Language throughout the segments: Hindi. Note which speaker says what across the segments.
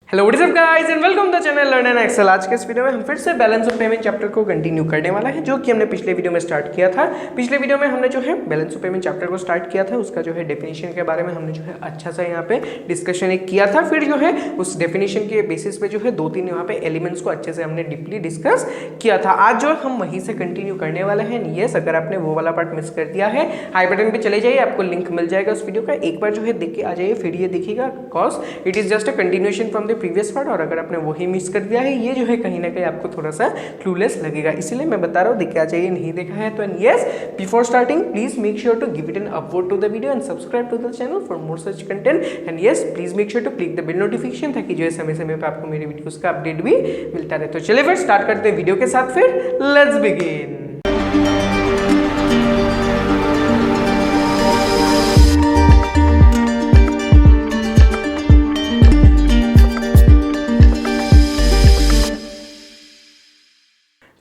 Speaker 1: Hello what's up guys and welcome to the channel learn and excel. आज के इस वीडियो में हम फिर से बैलेंस ऑफ पेमेंट चैप्टर को कंटिन्यू करने वाला है, जो कि हमने पिछले वीडियो में स्टार्ट किया था। पिछले वीडियो में हमने जो है बैलेंस ऑफ पेमेंट चैप्टर को स्टार्ट किया था, उसका जो है डेफिनेशन के बारे में हमने जो है अच्छा सा यहाँ पे डिस्कशन एक किया था। फिर जो है उस डेफिनेशन के बेसिस पे जो है दो तीन यहाँ पे एलिमेंट्स को अच्छे से हमने डीपली डिस्कस किया था। आज जो हम वहीं से कंटिन्यू करने वाले हैं। यस, अगर आपने वो वाला पार्ट मिस कर दिया है, आई बटन पे चले जाइए, आपको लिंक मिल जाएगा उस वीडियो का। एक बार जो है देख के आ जाइए, फिर ये देखिएगा, because it is just a continuation from the previous part. और अगर आपने वही मिस कर दिया है, ये जो है कहीं ना कहीं आपको थोड़ा सा क्लूलेस लगेगा, इसीलिए मैं बता रहा हूँ देख के आ जाइए। नहीं देखा है तो yes, before starting please make sure to give it an upvote to the video and subscribe to the channel for more such content. And yes, please make sure to click the bell notification, ताकि जो है समय समय पर आपको मेरे वीडियोस का अपडेट भी मिलता रहे। तो चलिए फिर स्टार्ट करते हैं वीडियो के साथ। फिर लेट्स बिगिन।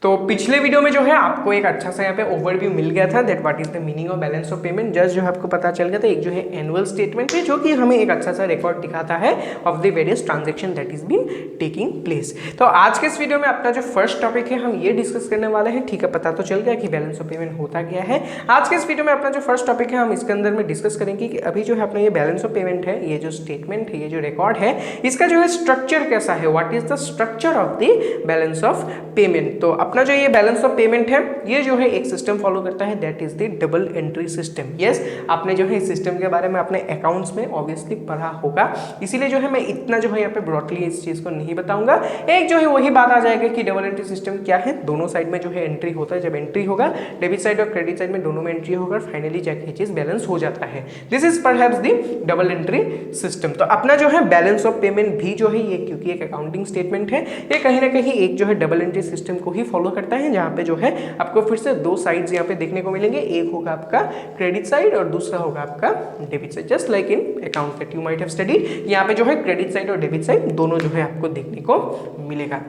Speaker 1: तो पिछले वीडियो में जो है आपको एक अच्छा सा यहाँ पे ओवरव्यू मिल गया था, that what is the meaning of balance of payment. Just जो है आपको पता चल गया था, एक जो है एनुअल स्टेटमेंट है, जो कि हमें एक अच्छा सा रिकॉर्ड दिखाता है of the various transaction that is been taking place. तो आज के इस वीडियो में अपना जो फर्स्ट टॉपिक है, हम ये डिस्कस करने वाले हैं। ठीक है, पता तो चल गया कि बैलेंस ऑफ पेमेंट होता क्या है। आज के इस वीडियो में अपना जो फर्स्ट टॉपिक है, हम इसके अंदर में डिस्कस करेंगे कि अभी जो है अपना ये बैलेंस ऑफ पेमेंट है, ये जो स्टेटमेंट है, ये जो रिकॉर्ड है, इसका जो है स्ट्रक्चर कैसा है, what is the structure of the balance of payment. तो अपना जो ये बैलेंस पेमेंट है, ये जो है एक सिस्टम फॉलो करता है, that is the double entry system. Yes, आपने जो है इस सिस्टम के बारे में अपने अकाउंट्स में ऑब्वियसली पढ़ा होगा, इसीलिए जो है मैं इतना जो है यहाँ पे ब्रॉडली इस चीज को नहीं बताऊंगा। एक जो है वही बात आ जाएगा कि डबल एंट्री सिस्टम क्या है। दोनों साइड में जो है एंट्री होता है, जब एंट्री होगा डेबिट साइड और क्रेडिट साइड में दोनों में एंट्री होगा, फाइनली जाके ये चीज बैलेंस हो जाता है। This is perhaps the double entry system. तो अपना जो है बैलेंस ऑफ पेमेंट भी जो है, ये क्योंकि एक अकाउंटिंग स्टेटमेंट है, ये कहीं ना कहीं एक जो है डबल एंट्री सिस्टम को ही फॉलो करता है, जहाँ पे जो है आपको फिर से दो साइड्स यहाँ पे देखने को मिलेंगे। एक होगा आपका क्रेडिट साइड और दूसरा होगा आपका debit side, just like in account that you might have studied. यहाँ पे जो है क्रेडिट साइड और डेबिट साइड दोनों जो है आपको देखने को मिलेगा।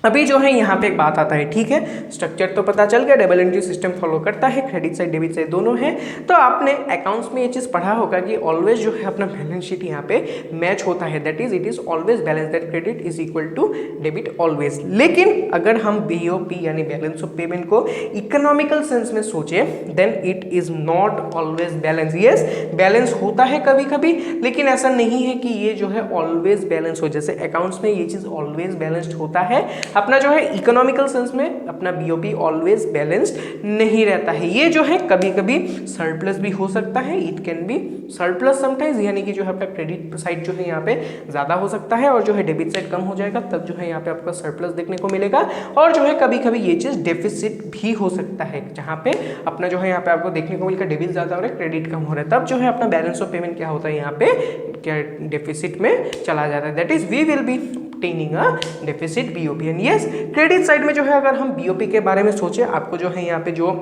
Speaker 1: अभी जो है यहाँ पे एक बात आता है, ठीक है, स्ट्रक्चर तो पता चल गया, डबल एंट्री सिस्टम फॉलो करता है, क्रेडिट साइड डेबिट साइड दोनों है। तो आपने अकाउंट्स में ये चीज़ पढ़ा होगा कि ऑलवेज जो है अपना बैलेंस शीट यहाँ पे मैच होता है, that is it is always balance, that credit is equal to debit always. लेकिन अगर हम बीओपी यानी बैलेंस ऑफ पेमेंट को इकोनॉमिकल सेंस में सोचे, then it is not always balance. Yes, balance होता है कभी कभी, लेकिन ऐसा नहीं है कि ये जो है ऑलवेज बैलेंस हो। जैसे अकाउंट्स में ये चीज़ ऑलवेज बैलेंस्ड होता है, अपना जो है इकोनॉमिकल सेंस में अपना बीओपी ऑलवेज बैलेंस्ड नहीं रहता है। ये जो है कभी कभी सरप्लस भी हो सकता है, it can be surplus sometimes, यानी कि जो है आपका क्रेडिट साइड जो है यहाँ पे ज्यादा हो सकता है और जो है डेबिट साइड कम हो जाएगा, तब जो है यहाँ पे आपका सरप्लस देखने को मिलेगा। और जो है कभी कभी ये चीज डेफिसिट भी हो सकता है, जहाँ पे अपना जो है यहाँ पे आपको देखने को मिलेगा डेबिट ज्यादा हो रहा है, क्रेडिट कम हो रहा है, तब जो है अपना बैलेंस ऑफ पेमेंट क्या होता है, यहाँ पे क्या डेफिसिट में चला जाता है, that is we will be obtaining a deficit BOP। and yes, credit side में जो है अगर हम BOP के बारे में सोचे, आपको जो है यहाँ पे जो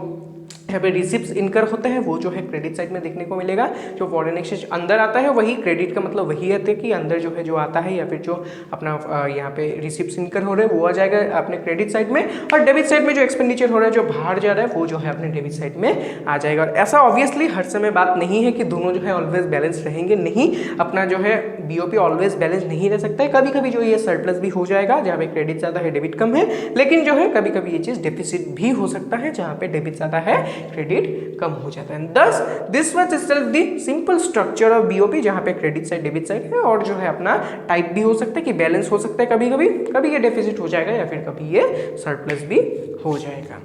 Speaker 1: यहाँ पे रिसिप्ट्स इनकर होते हैं, वो जो है क्रेडिट साइड में देखने को मिलेगा। जो फॉरेन एक्सचेंज अंदर आता है, वही क्रेडिट का मतलब वही है कि अंदर जो है जो आता है, या फिर जो अपना यहाँ पे रिसिप्ट्स इनकर हो रहे हैं वो आ जाएगा अपने क्रेडिट साइड में। और डेबिट साइड में जो एक्सपेंडिचर हो रहा है, जो बाहर जा रहा है, वो जो है अपने डेबिट साइड में आ जाएगा। और ऐसा ऑब्वियसली हर समय बात नहीं है कि दोनों जो है ऑलवेज बैलेंस रहेंगे, नहीं, अपना जो है बीओपी ऑलवेज बैलेंस नहीं रह सकता है। कभी कभी जो ये सरप्लस भी हो जाएगा, जहाँ पे क्रेडिट ज़्यादा है डेबिट कम है, लेकिन जो है कभी कभी ये चीज़ डेफिसिट भी हो सकता है, जहाँ पे डेबिट ज़्यादा है क्रेडिट कम हो जाता है। दस this was itself the simple structure of BOP, जहां पे क्रेडिट साइड डेबिट साइड है, और जो है अपना टाइप भी हो सकता है कि बैलेंस हो सकता है, कभी कभी कभी ये डेफिसिट हो जाएगा, या फिर कभी ये सरप्लस भी हो जाएगा।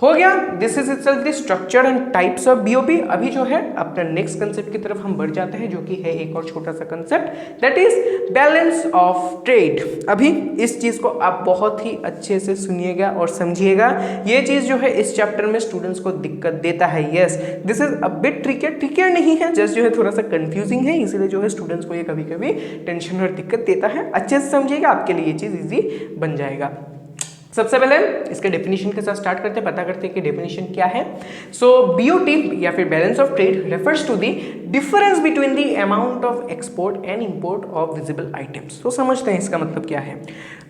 Speaker 1: हो गया, this is itself the structure and types of BOP. अभी जो है अपना नेक्स्ट कंसेप्ट की तरफ हम बढ़ जाते हैं, जो कि है एक और छोटा सा concept, that is balance of trade. अभी इस चीज को आप बहुत ही अच्छे से सुनिएगा और समझिएगा, ये चीज जो है इस चैप्टर में स्टूडेंट्स को दिक्कत देता है। Yes, this is a bit trickier नहीं है, जस्ट जो है थोड़ा सा कंफ्यूजिंग है, इसीलिए जो है स्टूडेंट्स को ये कभी कभी टेंशन और दिक्कत देता है। अच्छे से समझिएगा, आपके लिए ये चीज इजी बन जाएगा। सबसे पहले इसके डेफिनेशन के साथ स्टार्ट करते हैं, पता करते हैं कि डेफिनेशन क्या है। सो बीओटी या फिर balance of trade refers to the difference between the amount of export and import of visible items. तो समझते हैं इसका मतलब क्या है।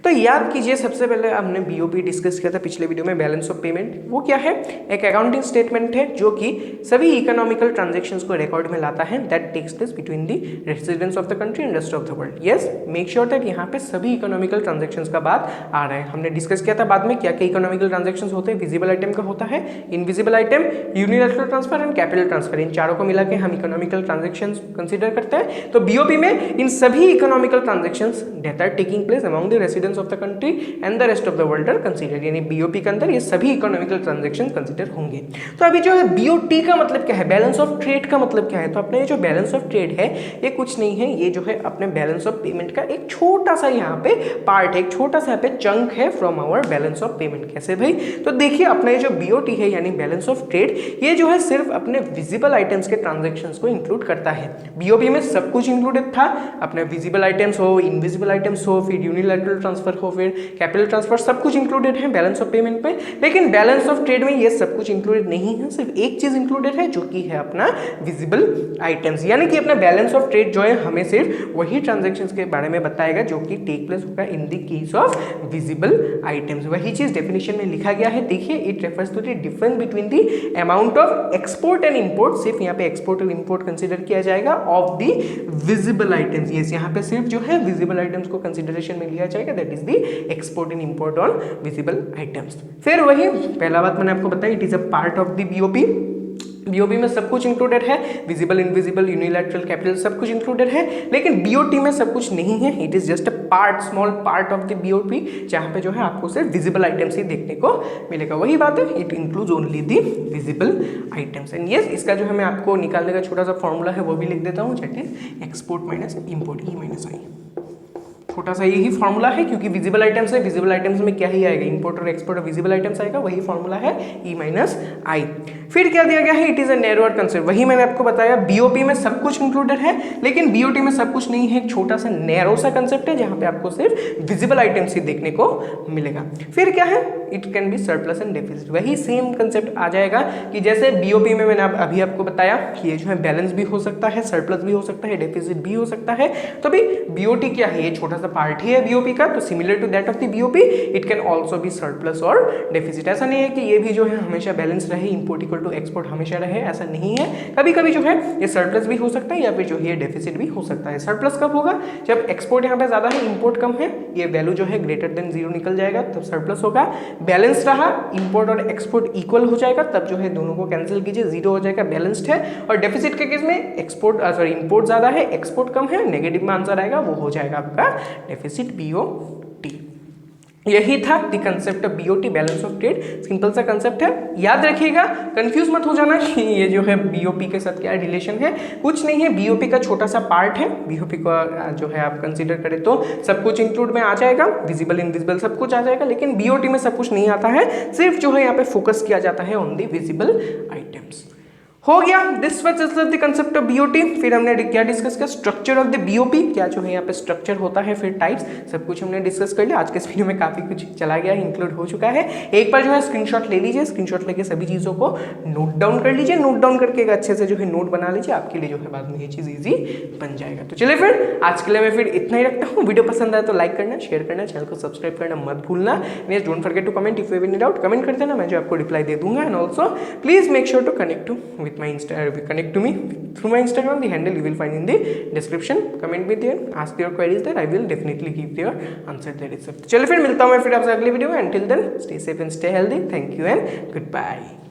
Speaker 1: तो याद कीजिए, सबसे पहले हमने बीओपी डिस्कस किया था पिछले वीडियो में, बैलेंस ऑफ पेमेंट। वो क्या है? एक अकाउंटिंग स्टेटमेंट है जो कि सभी इकोनॉमिकल ट्रांजेक्शंस को रिकॉर्ड में लाता है that takes place between the residents of the country and rest of the world. Yes, make sure that यहाँ पे सभी इकोनॉमिकल ट्रांजेक्शंस का बात आ रहा है। हमने डिस्कस किया था बाद में क्या क्या इकोनॉमिकल ट्रांजेक्शंस होते हैं। विजिबल आइटम का होता है, invisible item, unilateral transfer and capital transfer. इन चारों को मिला के हम इकोनॉमिकल ट्रांजेक्शंस कंसीडर करते हैं। तो बीओपी में इन सभी economical transactions that are taking place among the residents of the country and the rest of the world are consider, यानी बीओपी के अंदर ये सभी इकोनॉमिकल ट्रांजेक्शन कंसीडर होंगे। तो अभी जो है बीओटी का मतलब क्या है, बैलेंस ऑफ ट्रेड का मतलब क्या है? तो अपने जो बैलेंस ऑफ ट्रेड है ये कुछ नहीं है, ये जो है अपने बैलेंस ऑफ पेमेंट का एक छोटा सा यहाँ पे पार्ट है, एक छोटा सा यहाँ पे चंक है from our balance of payment. कैसे भाई? तो देखिए, अपने जो बीओटी है यानी बैलेंस ऑफ ट्रेड, ये जो है सिर्फ अपने विजिबल आइटम्स के ट्रांजेक्शंस को इंक्लूड करता है। बीओपी में सब कुछ इंक्लूडेड था, अपने विजिबल आइटम्स हो, इनविजिबल आइटम्स हो, फिर यूनिलैटरल ट्रांसफर हो, फिर कैपिटल ट्रांसफर, सब कुछ इंक्लूडेड है बैलेंस ऑफ पेमेंट पे। लेकिन बैलेंस ऑफ ट्रेड में ये सब कुछ इंक्लूडेड नहीं है, सिर्फ एक चीज इंक्लूडेड है जो कि है अपना विजिबल आइटम्स। यानी कि अपना बैलेंस ऑफ ट्रेड जो है हमें सिर्फ वही ट्रांजैक्शंस के बारे में बताएगा जो कि टेक प्लेस होगा in the case of visible items. वही चीज डेफिनेशन में लिखा गया है। देखिए, it refers to the difference between the amount of export and import. सिर्फ यहाँ पे एक्सपोर्ट और इंपोर्ट कंसीडर किया जाएगा of the visible items. Yes, यहाँ पे सिर्फ जो है विजिबल आइटम्स को कंसिडरेशन में लिया जाएगा, that is the export and import on visible items. फिर वही पहला बात मैंने आपको बताई, it is a part of the BOP. BOP में सब कुछ इंक्लूडेड है, विजिबल, इनविजिबल, यूनिलैटरल, कैपिटल, सब कुछ इंक्लूडेड है। लेकिन बीओटी में सब कुछ नहीं है, it is just a part, small part of the BOP, जहां पे जो है आपको सिर्फ विजिबल आइटम्स ही देखने को मिलेगा। वही बात है, it includes only the visible items. And yes, इसका जो है मैं आपको निकालने का छोटा सा फॉर्मूला है वो भी लिख देता हूँ, that is export minus import, E minus I. छोटा सा यही फॉर्मूला है, क्योंकि विजिबल आइटम्स है, विजिबल आइटम्स में क्या ही आएगा, इंपोर्ट और एक्सपोर्ट और विजिबल आइटम्स आएगा, वही फॉर्मूला है ई माइनस आई। फिर क्या दिया गया है, it is a narrower concept. वही मैंने आपको बताया, बीओपी में सब कुछ इंक्लूडेड है, लेकिन बीओटी में सब कुछ नहीं है, एक छोटा सा नैरो सा कंसेप्ट है जहां पे आपको सिर्फ विजिबल आइटम्स ही देखने को मिलेगा। फिर क्या है, it can be surplus and deficit. वही सेम कंसेप्ट आ जाएगा कि जैसे बीओपी में मैंने अभी आपको बताया कि ये जो है बैलेंस भी हो सकता है, सरप्लस भी हो सकता है, डेफिसिट भी हो सकता है। तो अभी बीओटी क्या है, ये छोटा सा पार्ट ही है बीओपी का, तो similar to that of the BOP it can also be surplus और डेफिसिट। ऐसा नहीं है कि ये भी जो है हमेशा बैलेंस रहे, इंपोर्ट इक्वल टू एक्सपोर्ट हमेशा रहे, ऐसा नहीं है। कभी कभी जो है ये सरप्लस भी हो सकता है या फिर जो है डेफिसिट भी हो सकता है। सरप्लस कब होगा, जब एक्सपोर्ट यहाँ पे ज्यादा है, इंपोर्ट कम है, ये वैल्यू जो है ग्रेटर देन 0 निकल जाएगा, तब सरप्लस होगा। बैलेंस रहा, इंपोर्ट और एक्सपोर्ट इक्वल हो जाएगा, तब जो है दोनों को कैंसिल कीजिए, 0 हो जाएगा, बैलेंस्ड है। और डेफिसिट के केस में इंपोर्ट ज्यादा है, एक्सपोर्ट कम है, नेगेटिव में आंसर आएगा, वो हो जाएगा आपका डेफिसिट, बीओटी। यही था the concept of BOT, balance of trade. Simple सा कंसेप्ट है, याद रखिएगा, कंफ्यूज मत हो जाना कि ये जो है बीओपी के साथ क्या रिलेशन है। कुछ नहीं है, बीओपी का छोटा सा पार्ट है। बीओपी को जो है आप कंसीडर करें तो सब कुछ इंक्लूड में आ जाएगा, विजिबल, इनविजिबल सब कुछ आ जाएगा। लेकिन बीओटी में सब कुछ नहीं आता है, सिर्फ जो है यहाँ पे फोकस किया जाता है ऑन द विजिबल आइटम्स। हो गया, this was just the concept of BOT. फिर हमने क्या डिस्कस किया, स्ट्रक्चर ऑफ द बीओपी, क्या जो है यहाँ पे स्ट्रक्चर होता है, फिर टाइप्स, सब कुछ हमने डिस्कस कर लिया। आज के इस वीडियो में काफी कुछ चला गया, इंक्लूड हो चुका है। एक बार जो है स्क्रीनशॉट ले लीजिए, स्क्रीनशॉट लेके सभी चीजों को नोट डाउन कर लीजिए, नोट डाउन करके एक अच्छे से जो है नोट बना लीजिए, आपके लिए जो है बाद में ये चीज ईजी बन जाएगा। तो चलिए फिर आज के लिए मैं फिर इतना ही रखता हूँ। वीडियो पसंद आए तो लाइक करना, शेयर करना, चैनल को सब्सक्राइब करना मत भूलना। Don't forget to comment if you have any doubt, comment कर देना, मैं जो आपको रिप्लाई दे दूंगा। And also please make sure to connect with my connect to me through my Instagram. The handle you will find in the description. Comment me there, ask your queries there. I will definitely give your answer there itself. चलिए फिर मिलता हूँ मैं फिर आपसे अगले वीडियो में. Until then, stay safe and stay healthy. Thank you and goodbye.